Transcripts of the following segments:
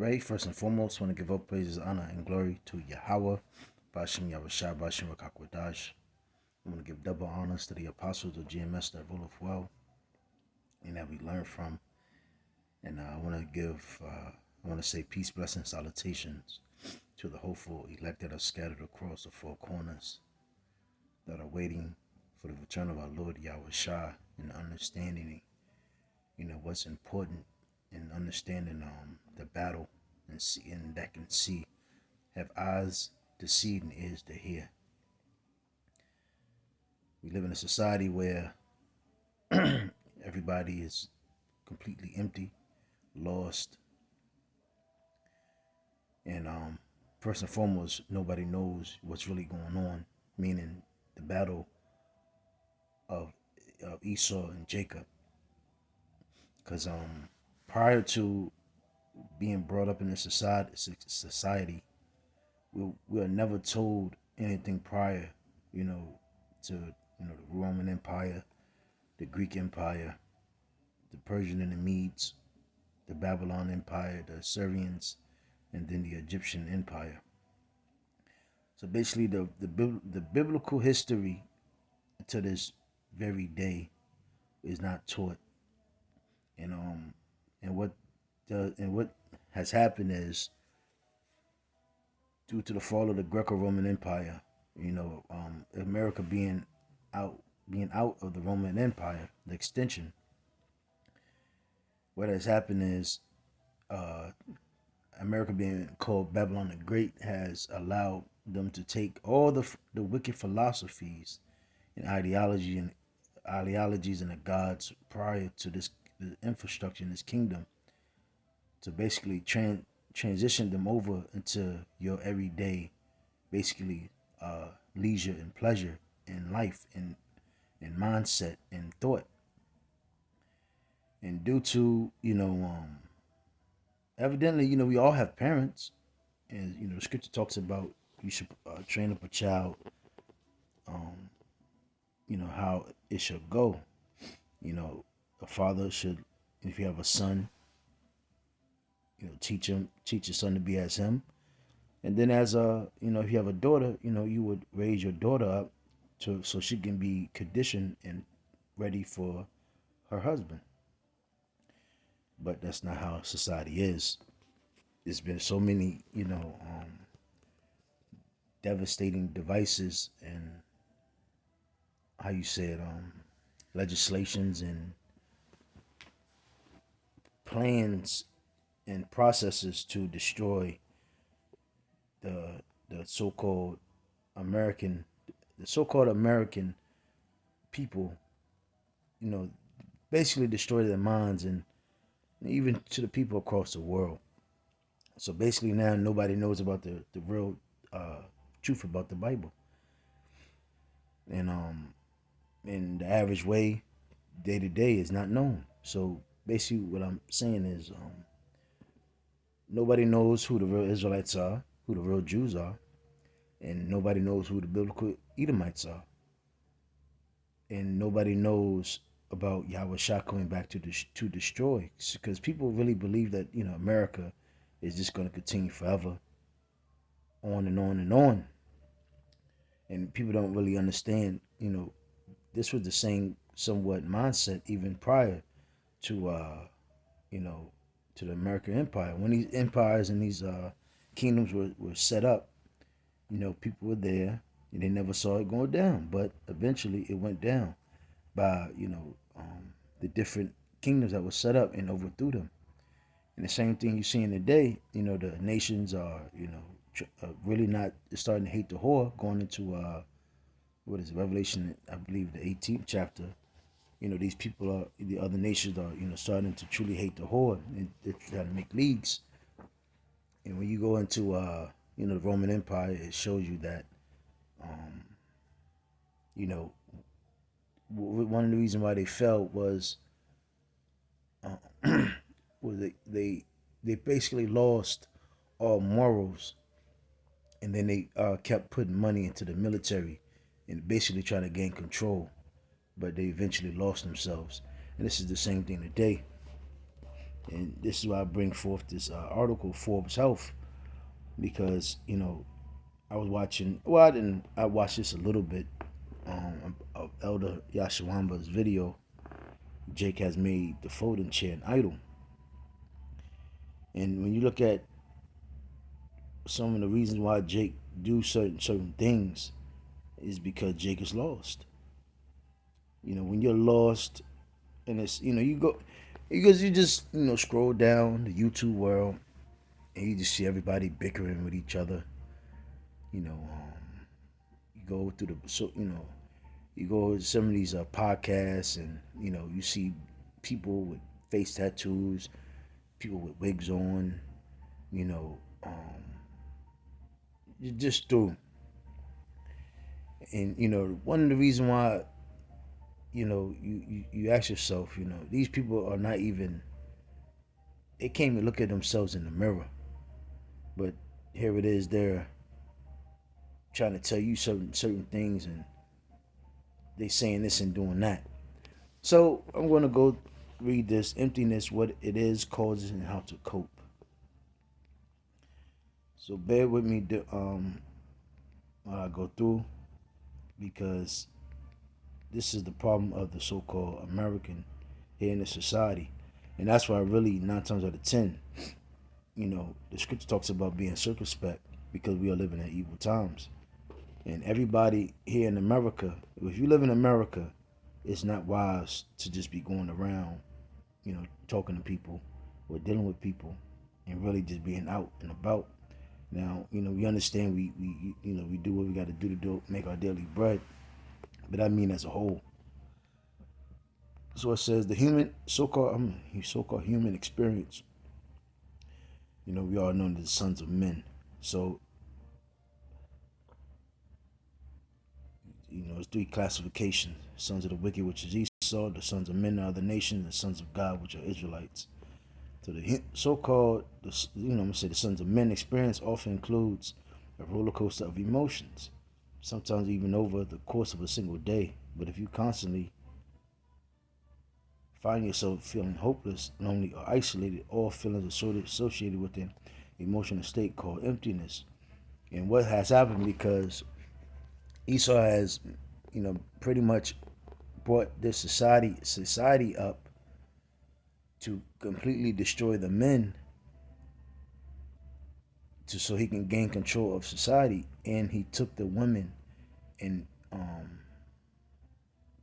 right, first and foremost, want to give all praises, honor, and glory to Yahweh, Bashim Yahushua, Bashim Rakakwadash. I want to give double honors to the apostles of GMS that ruleth well and that we learn from. And I want to I want to say peace, blessings, salutations to the hopeful elect that are scattered across the four corners that are waiting for the return of our Lord Yahushua and understanding, what's important and understanding the battle and that can see, have eyes to see and ears to hear. We live in a society where everybody is completely empty, lost, and first and foremost, nobody knows what's really going on, meaning the battle of Esau and Jacob. Because prior to being brought up in this society, we are never told anything prior, to the Roman Empire, the Greek Empire, the Persian and the Medes, the Babylon Empire, the Assyrians, and then the Egyptian Empire. So basically, the biblical history to this very day is not taught, and what has happened is, due to the fall of the Greco-Roman Empire, America being out of the Roman Empire, the extension. What has happened is, America being called Babylon the Great has allowed them to take all the wicked philosophies and ideologies and the gods prior to this the infrastructure in this kingdom, to basically transition them over into your everyday, basically, leisure and pleasure in life and mindset and thought. And due to, evidently, we all have parents, and the scripture talks about you should train up a child, how it should go. A father should, if you have a son, teach your son to be as him. And then as if you have a daughter, you would raise your daughter up so she can be conditioned and ready for her husband. But that's not how society is. There's been so many, devastating devices and how you said, legislations and plans and processes to destroy the so-called American people, basically destroy their minds and even to the people across the world. So basically now nobody knows about the real truth about the Bible. And in the average way, day to day is not known. So basically what I'm saying is, nobody knows who the real Israelites are, who the real Jews are, and nobody knows who the biblical Edomites are. And nobody knows about Yahweh Shah coming back to destroy, because people really believe that America is just going to continue forever, on and on and on, and people don't really understand. This was the same somewhat mindset even prior to to the American Empire. When these empires and these kingdoms were set up, people were there and they never saw it going down, but eventually it went down by the different kingdoms that were set up and overthrew them. And the same thing you see in today, the nations are really not starting to hate the whore, going into what is it, Revelation, I believe the 18th chapter. These people are, the other nations are starting to truly hate the whore, and they're trying to make leagues. And when you go into the Roman Empire, it shows you that one of the reasons why they fell was they basically lost all morals, and then they kept putting money into the military and basically trying to gain control, but they eventually lost themselves. And this is the same thing today. And this is why I bring forth this article, Forbes Health, because I was watching. Well, I didn't. I watched this a little bit of Elder Yashawamba's video. Jake has made the folding chair an idol, and when you look at some of the reasons why Jake do certain things, is because Jake is lost. When you're lost, and it's you go because you just scroll down the YouTube world and you just see everybody bickering with each other. You go through you go to some of these podcasts, and you see people with face tattoos, people with wigs on, you know, you just through. And one of the reasons why you ask yourself, these people are not even, they can't even look at themselves in the mirror, but here it is, they're trying to tell you certain things, and they saying this and doing that. So I'm going to go read this: emptiness, what it is, causes, and how to cope. So bear with me while I go through, because this is the problem of the so-called American here in the society. And that's why really 9 times out of 10, the scripture talks about being circumspect, because we are living in evil times. And everybody here in America, if you live in America, it's not wise to just be going around, talking to people or dealing with people and really just being out and about. Now, we understand we do what we got to do make our daily bread, but I mean as a whole. So it says the so-called human experience. We are known as the sons of men. So it's 3 classifications: sons of the wicked, which is Esau; the sons of men are other nations; the sons of God, which are Israelites. So the so-called, I'm gonna say the sons of men experience often includes a roller coaster of emotions, sometimes even over the course of a single day. But if you constantly find yourself feeling hopeless, lonely, or isolated, all feelings associated with an emotional state called emptiness. And what has happened, because Esau has, pretty much brought this society up to completely destroy the men, so he can gain control of society. And he took the women and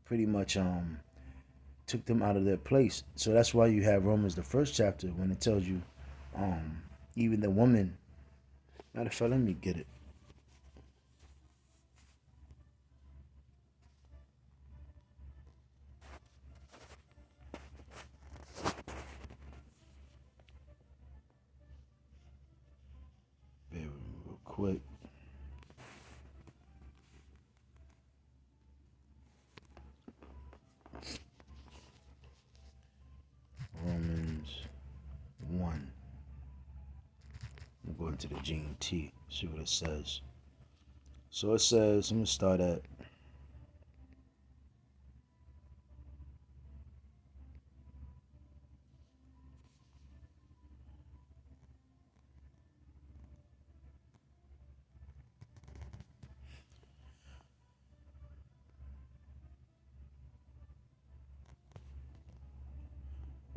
pretty much took them out of their place. So that's why you have Romans, the 1st chapter, when it tells you even the woman. Matter of fact, let me get it. Bear with me real quick. Romans 1. I'm going to the GNT, see what it says. So it says, I'm going to start at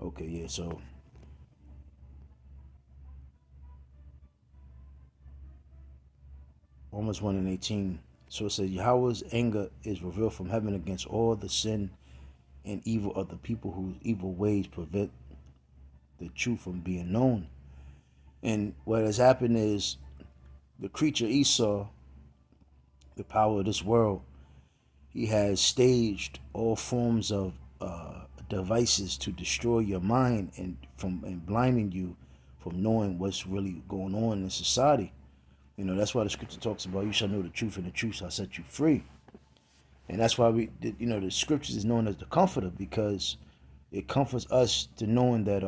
okay, yeah, so Romans 1 and 18. So it says, Yahweh's anger is revealed from heaven against all the sin and evil of the people whose evil ways prevent the truth from being known. And what has happened is the creature Esau, the power of this world, he has staged all forms of devices to destroy your mind and blinding you from knowing what's really going on in society. That's why the scripture talks about, you shall know the truth, and the truth shall set you free. And that's why the scriptures is known as the comforter, because it comforts us to knowing that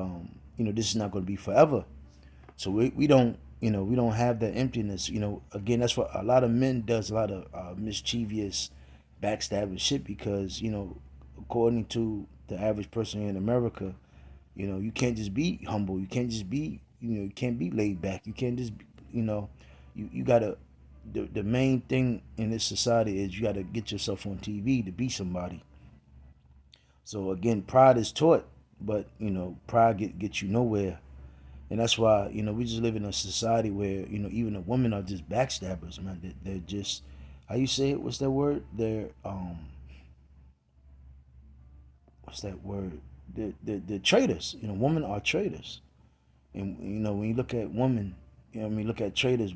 this is not going to be forever. So we don't we don't have that emptiness. Again, that's what a lot of men does, a lot of mischievous, backstabbing shit, because according to the average person here in America, You know, you can't just be humble. You can't just be, you can't be laid back. You can't just, you know, you gotta. The main thing in this society is you gotta get yourself on TV to be somebody. So again, pride is taught, but pride gets you nowhere, and that's why we just live in a society where even the women are just backstabbers, man. They're just, how you say it? What's that word? They're what's that word? They're traitors. Women are traitors. And when you look at women, look at traitors.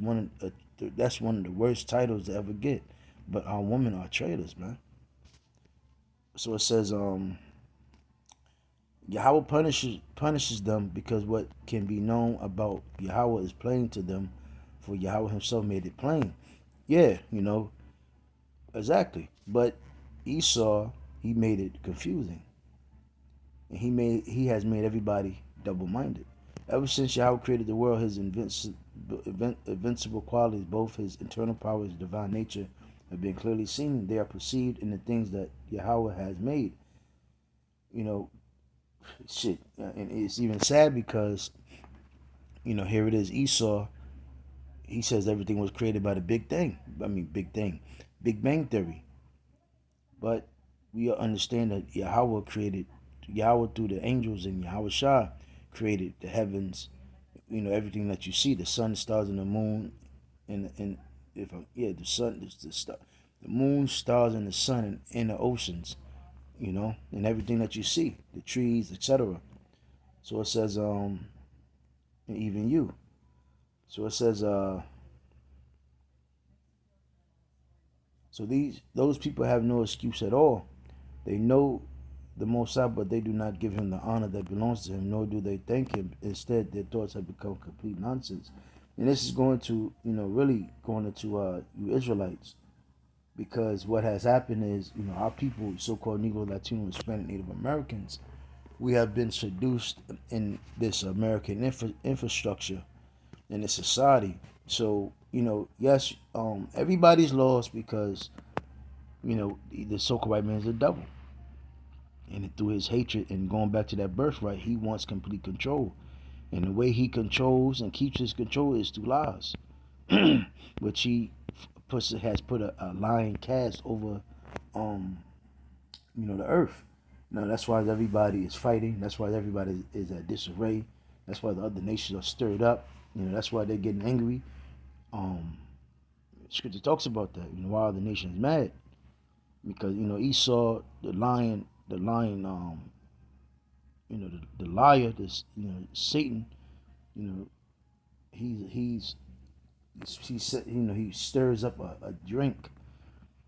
That's one of the worst titles to ever get. But our women are traitors, man. So it says, Yahweh punishes them because what can be known about Yahweh is plain to them, for Yahweh Himself made it plain. Yeah, exactly. But Esau, he made it confusing, and he has made everybody double-minded. Ever since Yahweh created the world, his invincible qualities, both his internal power and his divine nature, have been clearly seen. They are perceived in the things that Yahweh has made. You know, shit. And it's even sad because, here it is, Esau. He says everything was created by the Big Thing. Big Thing. Big Bang Theory. But we understand that Yahweh created, Yahweh through the angels, and Yahweh Shah created the heavens, everything that you see, the sun, stars, and the moon, and if the sun, the star, the moon, stars, and the sun, and the oceans, and everything that you see, the trees, etc. So it says, and even you. So it says, so those people have no excuse at all. They know the Most High, but they do not give him the honor that belongs to him, nor do they thank him. Instead, their thoughts have become complete nonsense. And this is going to, really going into you Israelites, because what has happened is, our people, so-called Negro, Latino, Hispanic, Native Americans, we have been seduced in this American infrastructure in this society. So, yes, everybody's lost because, the so-called white man is the devil. And through his hatred and going back to that birthright, he wants complete control. And the way he controls and keeps his control is through lies, which he has put a lying cast over, um, the earth. That's why everybody is fighting. That's why everybody is at disarray. That's why the other nations are stirred up. That's why they're getting angry. Um, Scripture talks about that. Why are the nations mad? Because Esau, the liar, this Satan, you know he said he stirs up a drink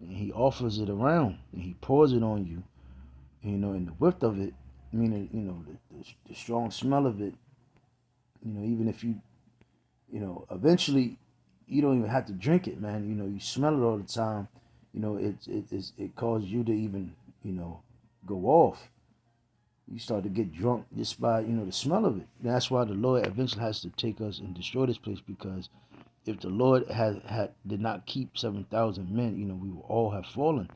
and he offers it around and he pours it on you. And the whiff of it, meaning the strong smell of it. Even if eventually you don't even have to drink it, man. You smell it all the time. It causes you to even go off. You start to get drunk just by the smell of it. And that's why the Lord eventually has to take us and destroy this place, because if the Lord did not keep 7,000 men, we would all have fallen.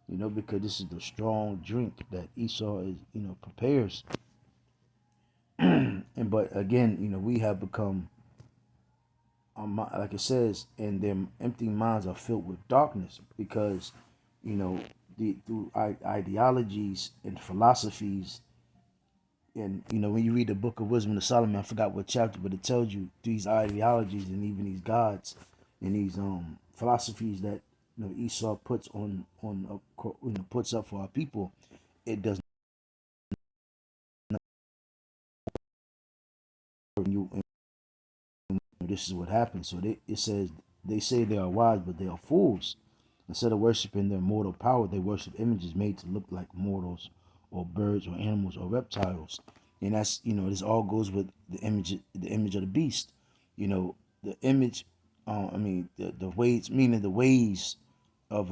Because this is the strong drink that Esau is prepares. But again, we have become, like it says, and their empty minds are filled with darkness, because through ideologies and philosophies. And when you read the Book of Wisdom of Solomon, I forgot what chapter, but it tells you these ideologies and even these gods and these philosophies that Esau puts puts up for our people. It does not. This is what happens. So it says they say they are wise, but they are fools. Instead of worshiping their mortal power, they worship images made to look like mortals, or birds, or animals, or reptiles. And that's this all goes with the image of the beast. The image. The ways, meaning the ways of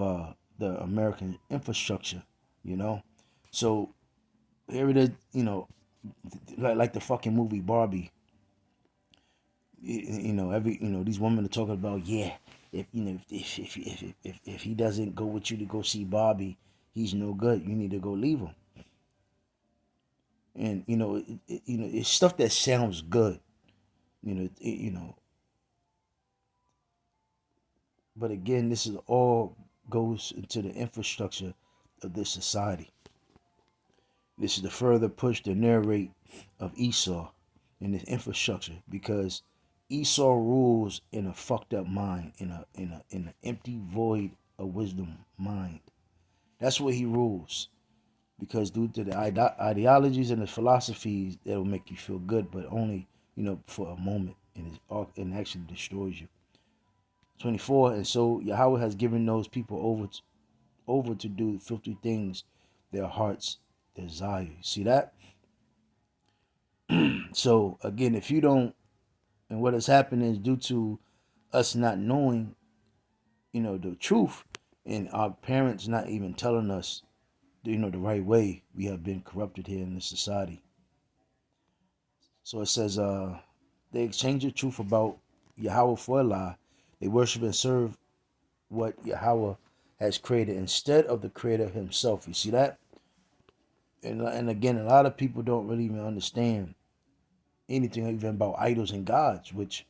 the American infrastructure. You know, so here it is. Like the fucking movie Barbie. Every these women are talking about, yeah, if if he doesn't go with you to go see Barbie, he's no good, you need to go leave him. And it's stuff that sounds good. But again, this is all goes into the infrastructure of this society. This is the further push to narrate of Esau and this infrastructure, because Esau rules in a fucked up mind, in an empty void of wisdom mind. That's where he rules, because due to the ideologies and the philosophies that'll make you feel good, but only for a moment, and actually destroys you. 24. And so Yahweh has given those people over to do filthy things their hearts desire. See that? So again, if you don't, and what has happened is due to us not knowing, the truth, and our parents not even telling us, the right way, we have been corrupted here in this society. So it says, they exchange the truth about Yahweh for a lie. They worship and serve what Yahweh has created instead of the Creator Himself. You see that? And again, a lot of people don't really even understand anything even about idols and gods, which,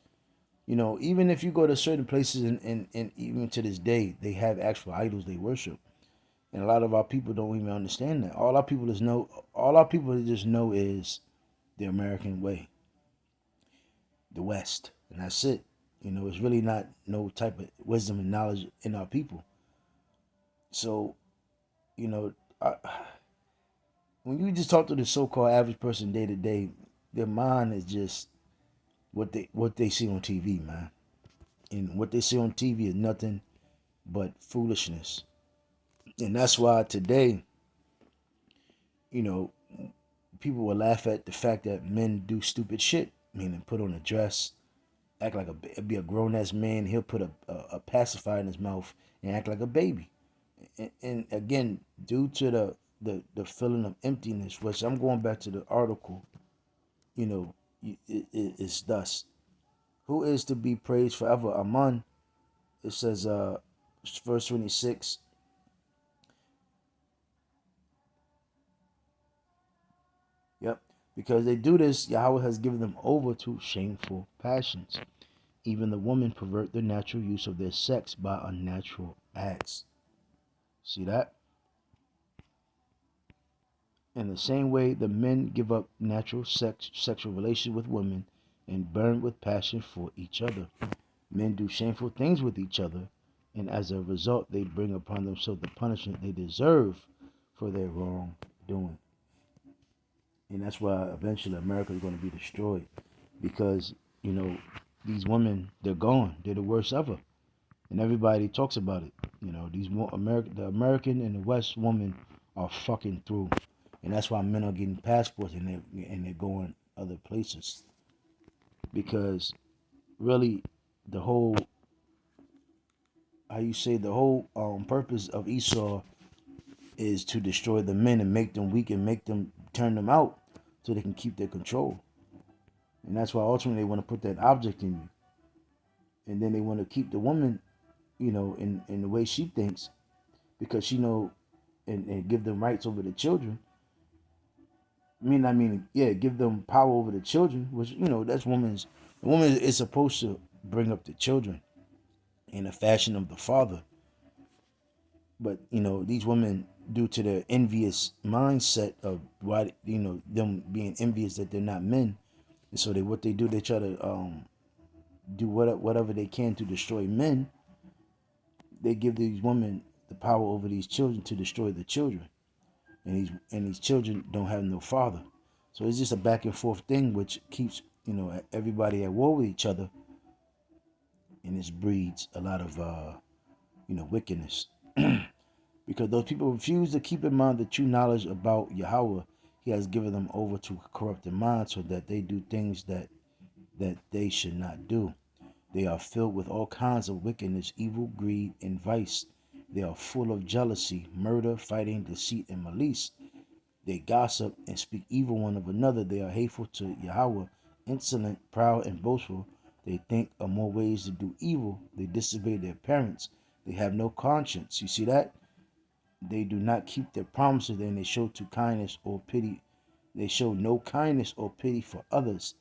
even if you go to certain places, and even to this day, they have actual idols they worship. And a lot of our people don't even understand that. All our people just know is the American way, the West, and that's it. It's really not no type of wisdom and knowledge in our people. So, I, when you just talk to the so-called average person day to day, their mind is just what they see on TV, man. And what they see on TV is nothing but foolishness. And that's why today, you know, people will laugh at the fact that men do stupid shit, meaning put on a dress, act like be a grown ass man. He'll put a pacifier in his mouth and act like a baby. And again, due to the feeling of emptiness, which I'm going back to the article, it's thus. Who is to be praised forever? Aman. It says, verse 26. Yep. Because they do this, Yahweh has given them over to shameful passions. Even the women pervert the natural use of their sex by unnatural acts. See that? In the same way, the men give up natural sexual relations with women and burn with passion for each other. Men do shameful things with each other, and as a result, they bring upon themselves the punishment they deserve for their wrongdoing. And that's why eventually America is going to be destroyed, because these women, they're gone. They're the worst ever, and everybody talks about it. The American and the West women are fucking through, and that's why men are getting passports and they're going other places, because really the whole purpose of Esau is to destroy the men and make them weak and make them turn them out so they can keep their control. And that's why ultimately they want to put that object in you. And then they want to keep the woman, in the way she thinks, because and give them rights over the children. Give them power over the children, which, the woman is supposed to bring up the children in the fashion of the father. But, these women, due to their envious mindset of why, them being envious that they're not men, and so they try to do whatever they can to destroy men. They give these women the power over these children to destroy the children, and these children don't have no father. So it's just a back and forth thing, which keeps everybody at war with each other, and this breeds a lot of wickedness. Because those people refuse to keep in mind the true knowledge about Yahweh. He has given them over to corrupted minds, so that they do things that they should not do. They are filled with all kinds of wickedness, evil, greed, and vice. They are full of jealousy, murder, fighting, deceit, and malice. They gossip and speak evil one of another. They are hateful to Yahweh, insolent, proud, and boastful. They think of more ways to do evil. They disobey their parents. They have no conscience. You see that? They do not keep their promises, and they show to kindness or pity. They show no kindness or pity for others.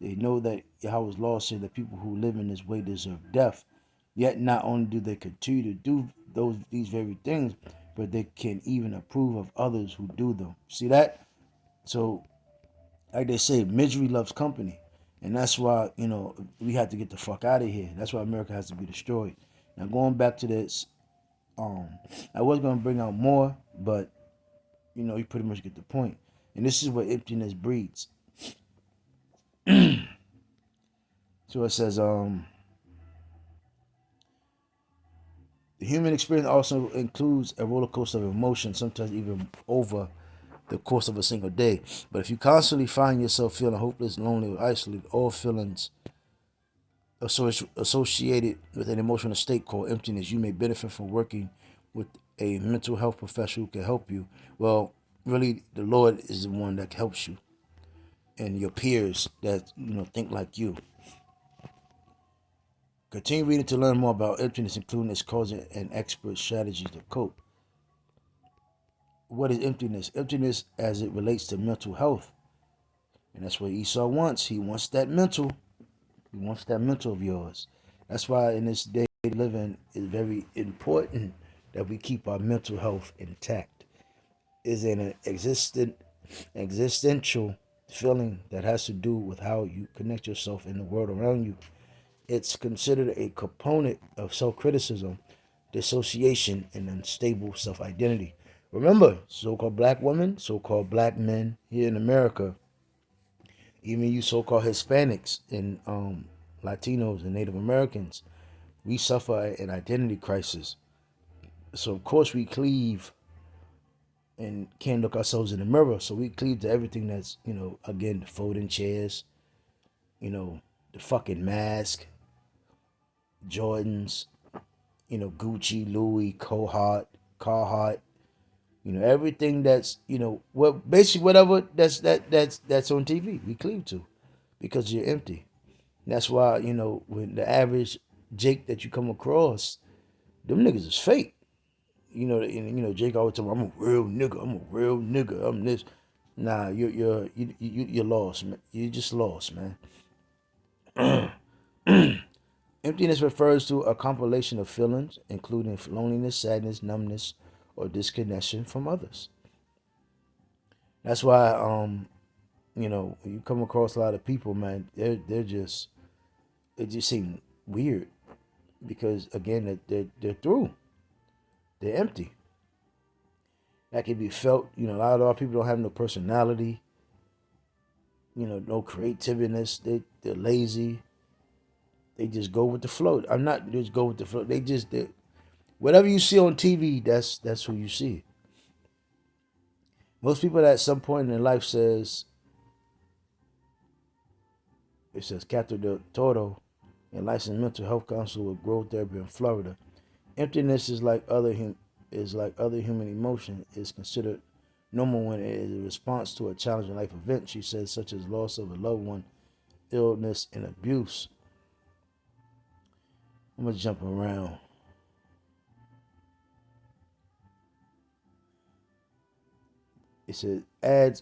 They know that Yahweh's law says that people who live in this way deserve death. Yet not only do they continue to do these very things, but they can even approve of others who do them. See that? So, like they say, misery loves company. And that's why, we have to get the fuck out of here. That's why America has to be destroyed. Now, going back to this, I was going to bring out more, but, you pretty much get the point. And this is what emptiness breeds. So it says, the human experience also includes a roller coaster of emotion, sometimes even over the course of a single day. But if you constantly find yourself feeling hopeless, lonely, or isolated, all feelings associated with an emotional state called emptiness, you may benefit from working with a mental health professional who can help you. Well, really, the Lord is the one that helps you, and your peers that think like you. Continue reading to learn more about emptiness, including its causes and expert strategies to cope. What is emptiness? Emptiness as it relates to mental health. And that's what Esau wants. He wants that mental. He wants that mental of yours. That's why in this day living is very important that we keep our mental health intact. Is an existential feeling that has to do with how you connect yourself in the world around you. It's considered a component of self-criticism, dissociation, and unstable self-identity. Remember, so-called black women, so-called black men here in America, even you so-called Hispanics and Latinos and Native Americans, we suffer an identity crisis. So of course we cleave and can't look ourselves in the mirror. So we cleave to everything that's, again, the folding chairs, the fucking mask, Jordans, Gucci, Louis, Carhartt, everything that's, basically whatever that's on TV, we cleave to because you're empty. And that's why, when the average Jake that you come across, them niggas is fake. Jake always tell me, I'm a real nigga, I'm this. Nah, you're lost, man. You're just lost, man. Emptiness refers to a compilation of feelings, including loneliness, sadness, numbness, or disconnection from others. That's why, when you come across a lot of people, man, it just seems weird because again, they're through, they're empty. That can be felt. A lot of our people don't have no personality. No creativeness. They're lazy. They just go with the flow. I'm not just go with the flow. They whatever you see on TV, that's who you see. Most people at some point in their life says Catherine Del Toro, a licensed mental health counselor with Growth Therapy in Florida. Emptiness is like other human emotion. Is considered normal when it is a response to a challenging life event, she says, such as loss of a loved one, illness, and abuse. I'm gonna jump around. It says adds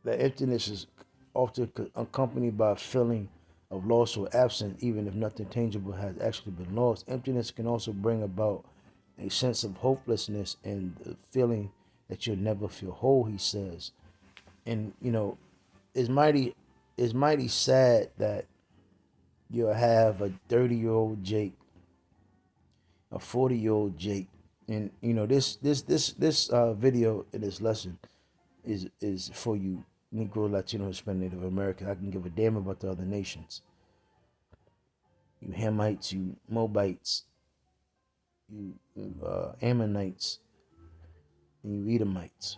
that emptiness is often accompanied by a feeling of loss or absence, even if nothing tangible has actually been lost. Emptiness can also bring about a sense of hopelessness and the feeling that you'll never feel whole, he says. And it's mighty sad that you'll have a 30-year-old Jake, a 40-year-old Jake, and this video in this lesson is for you Negro, Latino, Hispanic, Native American. I can give a damn about the other nations. You Hamites, you Moabites, you Ammonites, and you Edomites.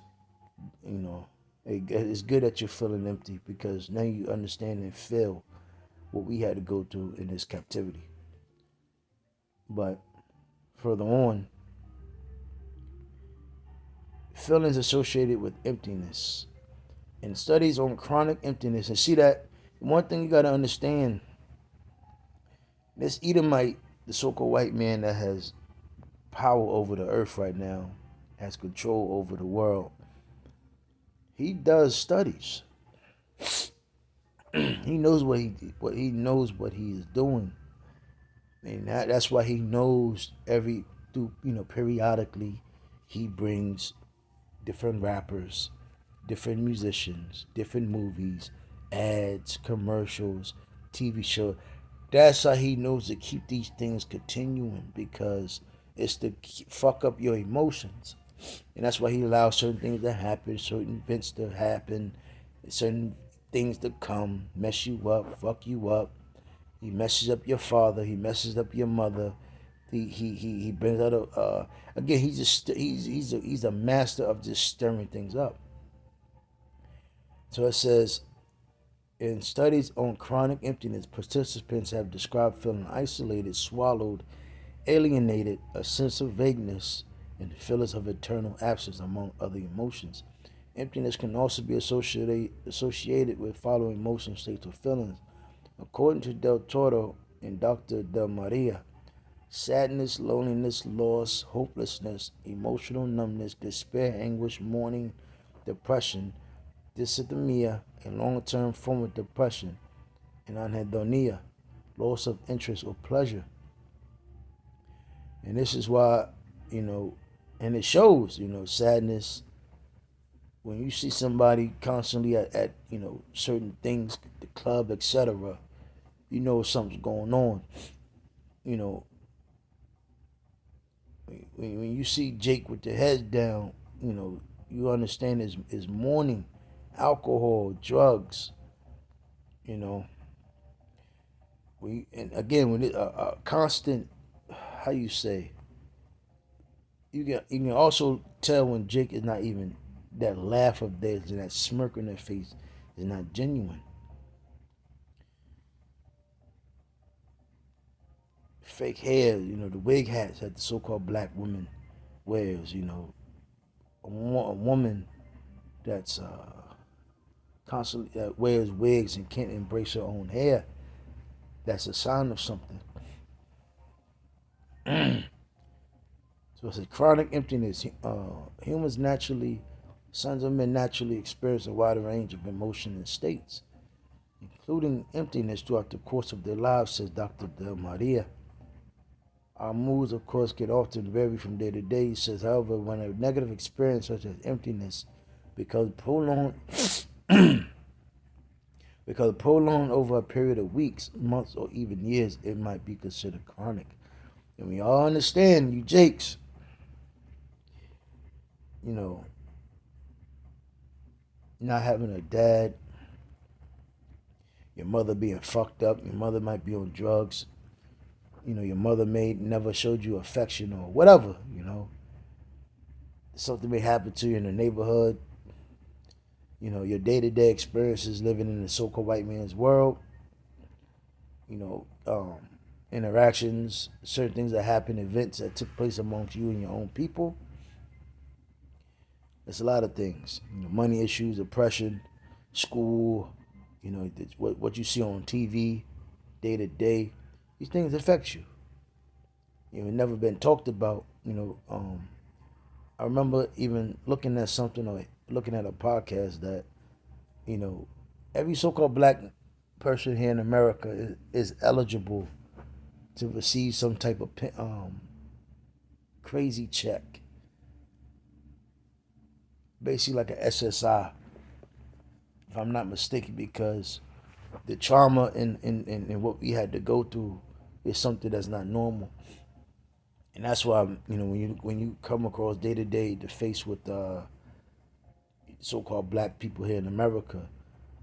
It's good that you're feeling empty because now you understand and feel what we had to go through in this captivity. But further on, feelings associated with emptiness and studies on chronic emptiness. And see that one thing you got to understand, this Edomite, the so-called white man that has power over the earth right now, has control over the world. he does studies. He knows what he knows what he is doing, and that's why he knows every through periodically he brings different rappers, different musicians, different movies, ads, commercials, TV show. That's how he knows to keep these things continuing because it's to fuck up your emotions. And that's why he allows certain things to happen, certain events to happen, certain things to come, mess you up, fuck you up. He messes up your father. He messes up your mother. He brings out a again. He's a master of just stirring things up. So it says in studies on chronic emptiness, participants have described feeling isolated, swallowed, alienated, a sense of vagueness, and feelings of eternal absence, among other emotions. Emptiness can also be associated with following emotional states or feelings. According to Del Toro and Dr. Del Maria, sadness, loneliness, loss, hopelessness, emotional numbness, despair, anguish, mourning, depression, dysthymia, a long-term form of depression, and anhedonia, loss of interest or pleasure. And this is why, and it shows, sadness. When you see somebody constantly at certain things, the club, etc., you know something's going on. You know, when you see Jake with the head down, you understand his mourning, alcohol, drugs. You know, and again when a constant, how you say, you can also tell when Jake is not even that laugh of theirs and that smirk on their face is not genuine. Fake hair, the wig hats that the so-called black woman wears. A woman that's constantly that wears wigs and can't embrace her own hair. That's a sign of something. So it's a chronic emptiness. Humans naturally, sons of men naturally experience a wide range of emotions and states, including emptiness throughout the course of their lives, says Dr. Del Maria. Our moods, of course, can often vary from day to day, he says. However, when a negative experience such as emptiness becomes prolonged, because prolonged over a period of weeks, months, or even years, it might be considered chronic. And we all understand, you Jakes, not having a dad, your mother being fucked up, your mother might be on drugs, your mother may never showed you affection or whatever, Something may happen to you in the neighborhood, your day-to-day experiences living in the so-called white man's world, you know, um, interactions, certain things that happen, events that took place amongst you and your own people. There's a lot of things, money issues, oppression, school, what you see on TV, day to day. These things affect you. It's never been talked about. I remember even looking at something or looking at a podcast that, every so-called black person here in America is eligible to receive some type of crazy check, basically like an SSI, if I'm not mistaken, because the trauma and what we had to go through is something that's not normal. And that's why, when you come across day to day the face with so-called black people here in America,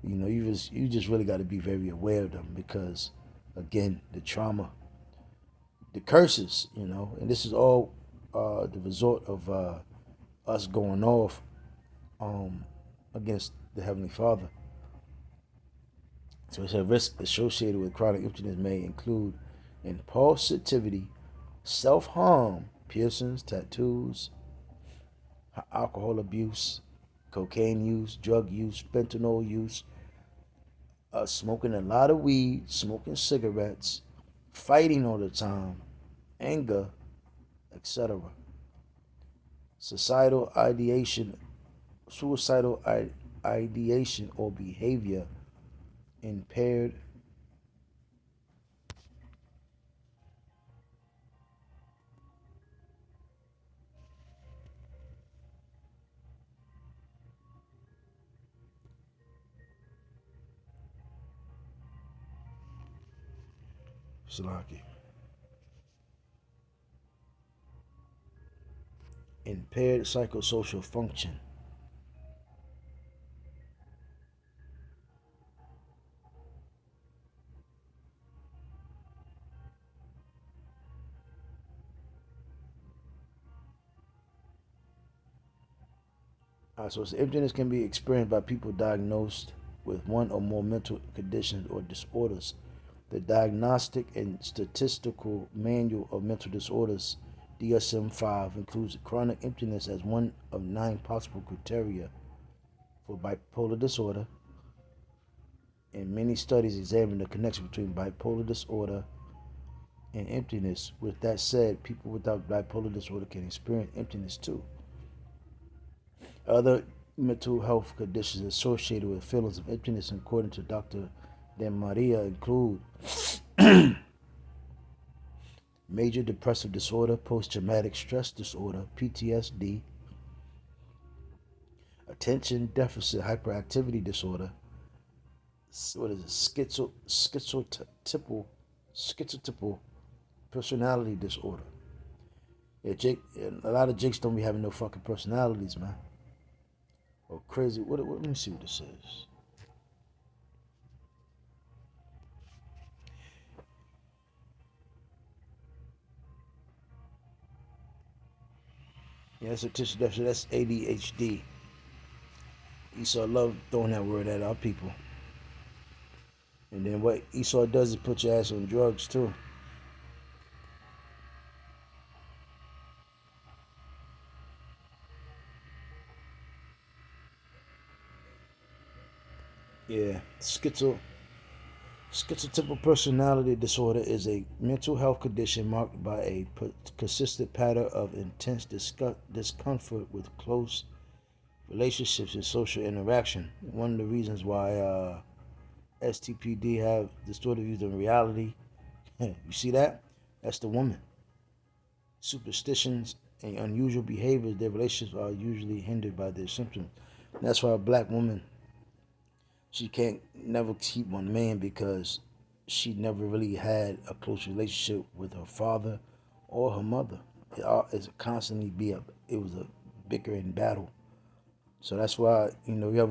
you just really got to be very aware of them because, again, the trauma, the curses, and this is all the result of us going off against the Heavenly Father. So it's a risk associated with chronic emptiness may include impulsivity, self-harm, piercings, tattoos, alcohol abuse, cocaine use, drug use, fentanyl use, smoking a lot of weed, smoking cigarettes, fighting all the time, anger, etc. Suicidal ideation or behavior. Impaired Salaki. Impaired psychosocial function. So emptiness can be experienced by people diagnosed with one or more mental conditions or disorders. The Diagnostic and Statistical Manual of Mental Disorders, DSM-5, includes chronic emptiness as one of 9 possible criteria for bipolar disorder, and many studies examine the connection between bipolar disorder and emptiness. With that said, people without bipolar disorder can experience emptiness too. Other mental health conditions associated with feelings of emptiness, according to Dr. Dan Maria, include major depressive disorder, post-traumatic stress disorder, PTSD, attention deficit hyperactivity disorder, what is it, schizotypal personality disorder. Yeah, Jake, a lot of Jakes don't be having no fucking personalities, man. Or crazy. Let me see what this is. Yeah, that's attention deficit. That's ADHD. Esau love throwing that word at our people. And then what Esau does is put your ass on drugs too. Yeah, schizotypal personality disorder is a mental health condition marked by a consistent pattern of intense discomfort with close relationships and social interaction. One of the reasons why STPD have distorted views of reality. You see that? That's the woman. Superstitions and unusual behaviors, their relationships are usually hindered by their symptoms. That's why a black woman, she can't never keep one man because she never really had a close relationship with her father or her mother. It's constantly it was a bickering battle. So that's why, you have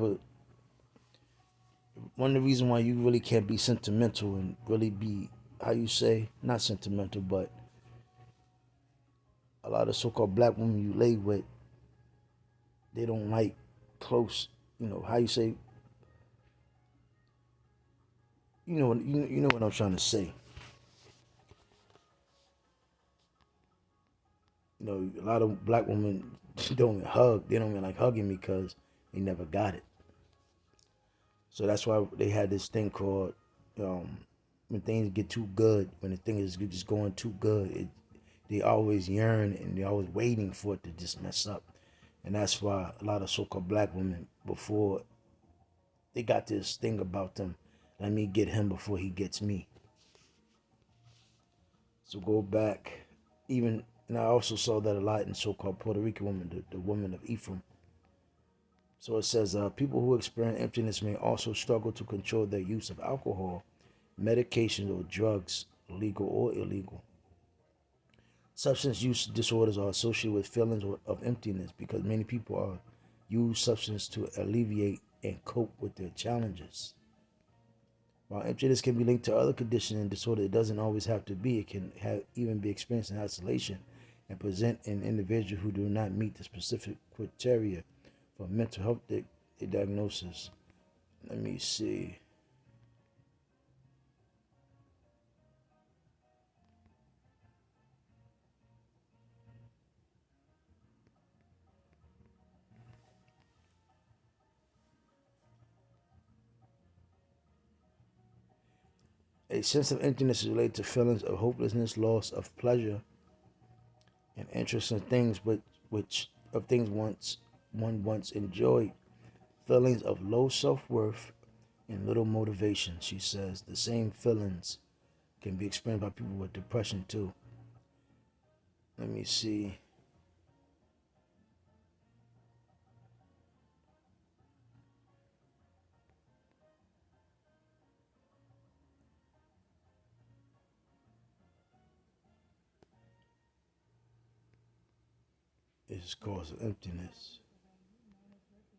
one of the reasons why you really can't be sentimental and really be, how you say, not sentimental, but a lot of so-called black women you lay with, they don't like close, how you say, you know what I'm trying to say. A lot of black women don't hug. They don't even like hugging me because they never got it. So that's why they had this thing called when things get too good, when the thing is just going too good, they always yearn and they're always waiting for it to just mess up. And that's why a lot of so-called black women, before they got this thing about them, let me get him before he gets me. So go back, even, and I also saw that a lot in so-called Puerto Rican women, the women of Ephraim. So it says, people who experience emptiness may also struggle to control their use of alcohol, medications, or drugs, legal or illegal. Substance use disorders are associated with feelings of emptiness because many people use substance to alleviate and cope with their challenges. While emptiness can be linked to other conditions and disorders, it doesn't always have to be. It can even be experienced in isolation and present in individuals who do not meet the specific criteria for mental health diagnosis. Let me see. A sense of emptiness is related to feelings of hopelessness, loss of pleasure, and interest in things one once enjoyed. feelings of low self-worth and little motivation. She says the same feelings can be experienced by people with depression too. Let me see. It's cause of emptiness.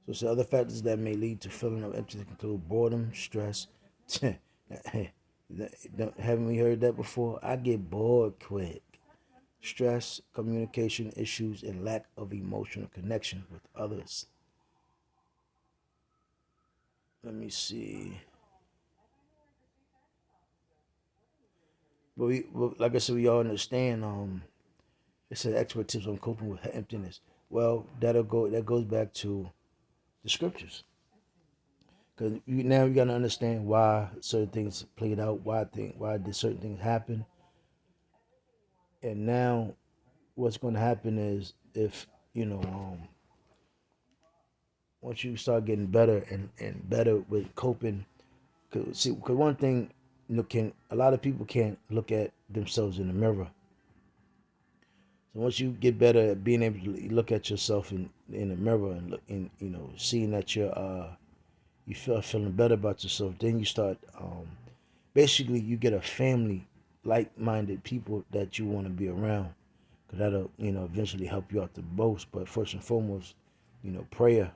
So some other factors that may lead to feeling of emptiness include boredom, stress. Haven't we heard that before? I get bored quick. Stress, communication issues, and lack of emotional connection with others. Let me see. But like I said, we all understand. It says expert tips on coping with emptiness. Well, that goes back to the scriptures. Because now you gotta understand why certain things played out, why did certain things happen, and now what's going to happen is if once you start getting better and better with coping, cause one thing can a lot of people can't look at themselves in the mirror. So once you get better at being able to look at yourself in the mirror and look in seeing that you feel feeling better about yourself, then you start basically you get a family like-minded people that you want to be around, because that'll eventually help you out the most. But first and foremost, prayer,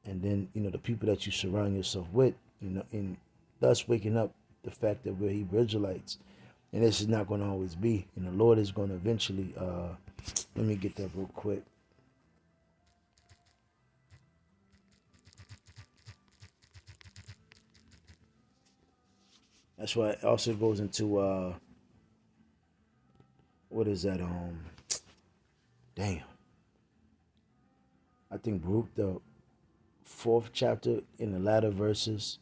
and then the people that you surround yourself with, and thus waking up the fact that we're Hebrew Israelites, and this is not going to always be, and the Lord is going to eventually let me get that real quick. That's why it also goes into what is that? Damn. I think Baruch the fourth chapter in the latter verses,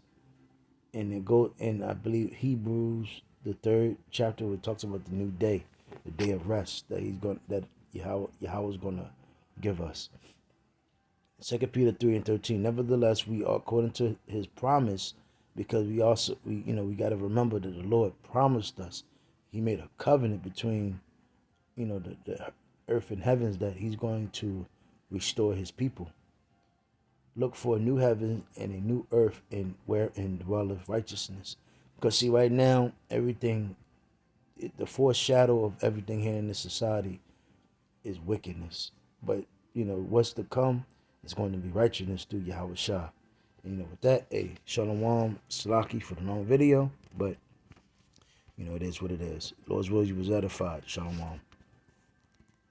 and I believe Hebrews the third chapter, where it talks about the new day, the day of rest that Yahweh is gonna give us. 2 Peter 3:13. Nevertheless, we are according to His promise, because we got to remember that the Lord promised us. He made a covenant between the earth and heavens that He's going to restore His people. Look for a new heaven and a new earth, and wherein dwelleth righteousness. Because see, right now, everything, the foreshadow of everything here in this society is wickedness. But what's to come is going to be righteousness through Yahweh Shah. And with that, Shalom Salaki for the long video, but it is what it is. Lord's will, you was edified. Shalom.